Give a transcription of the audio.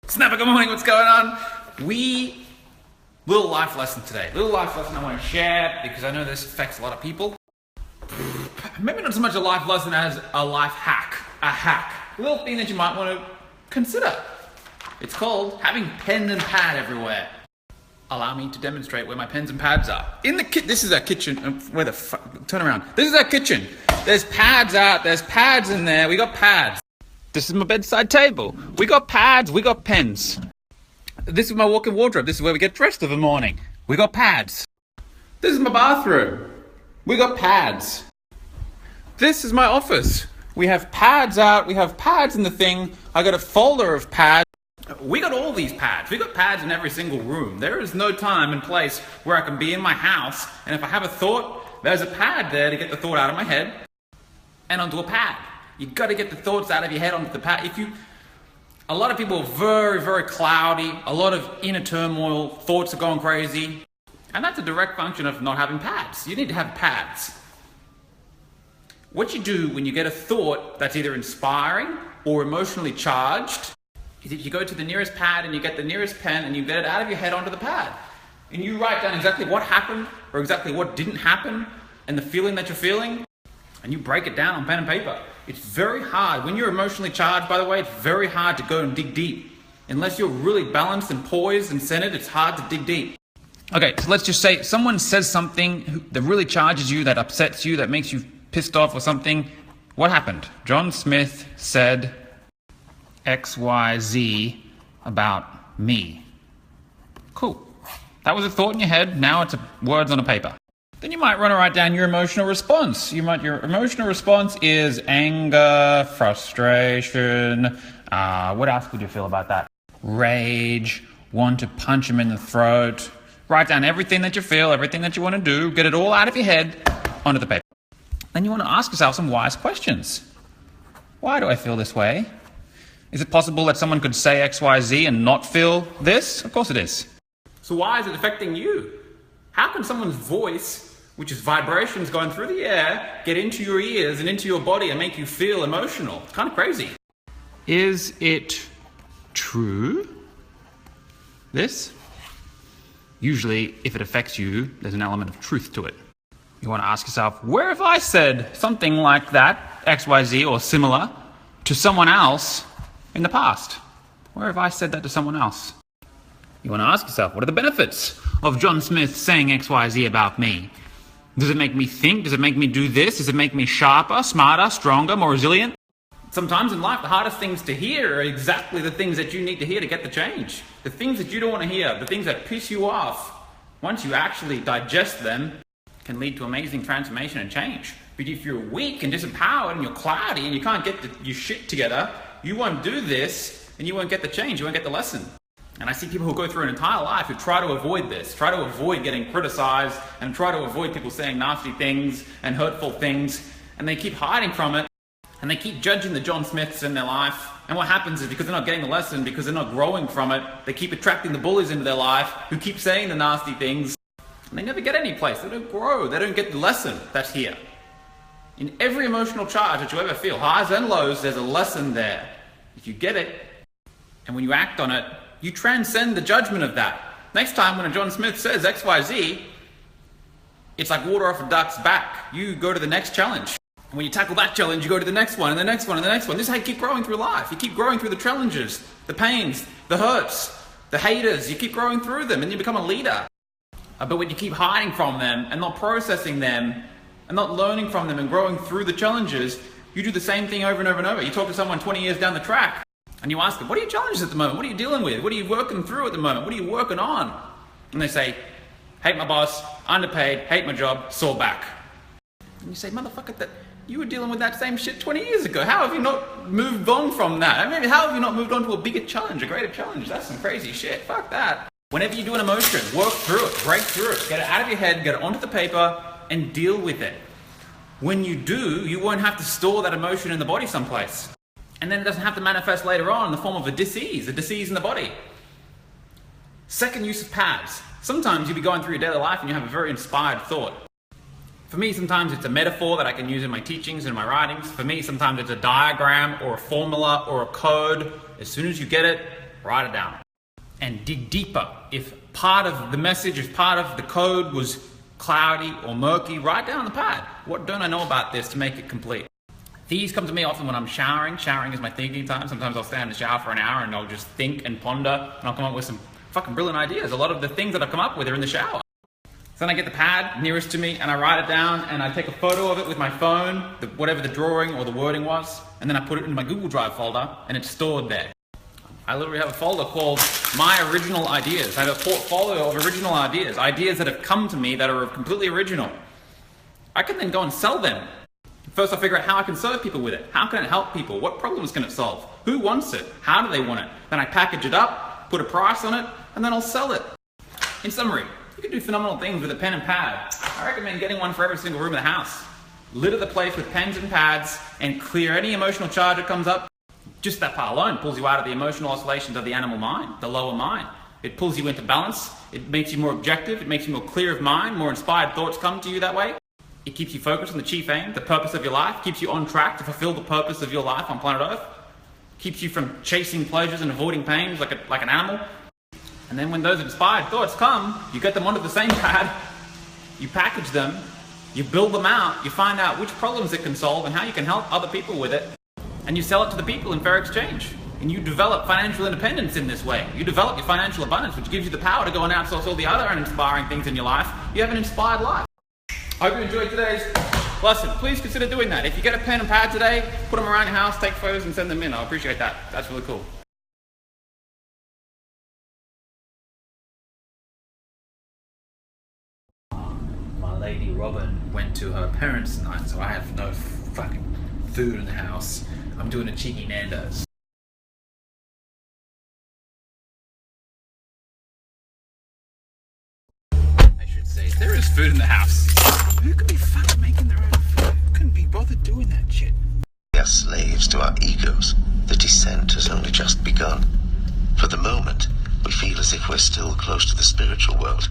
Snapper, good morning, what's going on? Little life lesson today. Little life lesson I want to share because I know this affects a lot of people. Maybe not so much a life lesson as a life hack. A hack. A little thing that you might want to consider. It's called having pen and pad everywhere. Allow me to demonstrate where my pens and pads are. This is our kitchen. Turn around. This is our kitchen. There's pads out. There's pads in there. We got pads. This is my bedside table. We got pads. We got pens. This is my walk-in wardrobe. This is where we get dressed of a morning. We got pads. This is my bathroom. We got pads. This is my office. We have pads out. We have pads in the thing. I got a folder of pads. We got all these pads. We got pads in every single room. There is no time and place where I can be in my house, and if I have a thought, there's a pad there to get the thought out of my head and onto a pad. You got to get the thoughts out of your head onto the pad. A lot of people are very, very cloudy. A lot of inner turmoil. Thoughts are going crazy. And that's a direct function of not having pads. You need to have pads. What you do when you get a thought that's either inspiring or emotionally charged is that you go to the nearest pad and you get the nearest pen and you get it out of your head onto the pad. And you write down exactly what happened or exactly what didn't happen and the feeling that you're feeling. And you break it down on pen and paper. It's very hard. When you're emotionally charged, by the way, it's very hard to go and dig deep. Unless you're really balanced and poised and centered, it's hard to dig deep. Okay, so let's just say someone says something that really charges you, that upsets you, that makes you pissed off or something. What happened? John Smith said XYZ about me. Cool. That was a thought in your head. Now it's words on a paper. Then you might want to write down your emotional response. Your emotional response is anger, frustration. What else could you feel about that? Rage, want to punch him in the throat. Write down everything that you feel, everything that you want to do. Get it all out of your head onto the paper. Then you want to ask yourself some wise questions. Why do I feel this way? Is it possible that someone could say XYZ and not feel this? Of course it is. So why is it affecting you? How can someone's voice, which is vibrations going through the air, get into your ears and into your body and make you feel emotional? It's kind of crazy. Is it true? This? Usually, if it affects you, there's an element of truth to it. You want to ask yourself, where have I said something like that, XYZ or similar, to someone else in the past? Where have I said that to someone else? You want to ask yourself, what are the benefits of John Smith saying XYZ about me? Does it make me think? Does it make me do this? Does it make me sharper, smarter, stronger, more resilient? Sometimes in life, the hardest things to hear are exactly the things that you need to hear to get the change. The things that you don't want to hear, the things that piss you off, once you actually digest them, can lead to amazing transformation and change. But if you're weak and disempowered and you're cloudy and you can't get your shit together, you won't do this and you won't get the change, you won't get the lesson. And I see people who go through an entire life who try to avoid this, try to avoid getting criticized, and try to avoid people saying nasty things and hurtful things, and they keep hiding from it, and they keep judging the John Smiths in their life. And what happens is because they're not getting the lesson, because they're not growing from it, they keep attracting the bullies into their life who keep saying the nasty things, and they never get any place. They don't grow. They don't get the lesson that's here. In every emotional charge that you ever feel, highs and lows, there's a lesson there. If you get it, and when you act on it, you transcend the judgment of that. Next time when a John Smith says XYZ, it's like water off a duck's back. You go to the next challenge. And when you tackle that challenge, you go to the next one, and the next one, and the next one. This is how you keep growing through life. You keep growing through the challenges, the pains, the hurts, the haters. You keep growing through them, and you become a leader. But when you keep hiding from them, and not processing them, and not learning from them, and growing through the challenges, you do the same thing over and over and over. You talk to someone 20 years down the track, and you ask them, what are your challenges at the moment? What are you dealing with? What are you working through at the moment? What are you working on? And they say, hate my boss, underpaid, hate my job, sore back. And you say, motherfucker, that you were dealing with that same shit 20 years ago. How have you not moved on from that? Maybe how have you not moved on to a bigger challenge, a greater challenge? That's some crazy shit. Fuck that. Whenever you do an emotion, work through it, break through it, get it out of your head, get it onto the paper, and deal with it. When you do, you won't have to store that emotion in the body someplace. And then it doesn't have to manifest later on in the form of a disease in the body. Second use of pads. Sometimes you'll be going through your daily life and you have a very inspired thought. For me, sometimes it's a metaphor that I can use in my teachings and my writings. For me, sometimes it's a diagram or a formula or a code. As soon as you get it, write it down. And dig deeper. If part of the message, if part of the code was cloudy or murky, write down on the pad. What don't I know about this to make it complete? These come to me often when I'm showering. Showering is my thinking time. Sometimes I'll stay in the shower for an hour and I'll just think and ponder and I'll come up with some fucking brilliant ideas. A lot of the things that I've come up with are in the shower. So then I get the pad nearest to me and I write it down and I take a photo of it with my phone, whatever the drawing or the wording was, and then I put it into my Google Drive folder and it's stored there. I literally have a folder called My Original Ideas. I have a portfolio of original ideas, ideas that have come to me that are completely original. I can then go and sell them. First I'll figure out how I can serve people with it. How can it help people? What problems can it solve? Who wants it? How do they want it? Then I package it up, put a price on it, and then I'll sell it. In summary, you can do phenomenal things with a pen and pad. I recommend getting one for every single room of the house. Litter the place with pens and pads and clear any emotional charge that comes up. Just that part alone pulls you out of the emotional oscillations of the animal mind, the lower mind. It pulls you into balance. It makes you more objective. It makes you more clear of mind. More inspired thoughts come to you that way. It keeps you focused on the chief aim, the purpose of your life, keeps you on track to fulfill the purpose of your life on planet Earth, keeps you from chasing pleasures and avoiding pains like an animal. And then when those inspired thoughts come, you get them onto the same pad, you package them, you build them out, you find out which problems it can solve and how you can help other people with it, and you sell it to the people in fair exchange. And you develop financial independence in this way. You develop your financial abundance, which gives you the power to go and outsource all the other uninspiring things in your life. You have an inspired life. I hope you enjoyed today's lesson. Please consider doing that. If you get a pen and pad today, put them around your house, take photos and send them in. I'll appreciate that. That's really cool. My lady Robin went to her parents tonight, so I have no fucking food in the house. I'm doing a cheeky Nando's. I should say, there is food in the house. Who could be fucking making their own food? Who couldn't be bothered doing that shit? We are slaves to our egos. The descent has only just begun. For the moment, we feel as if we're still close to the spiritual world,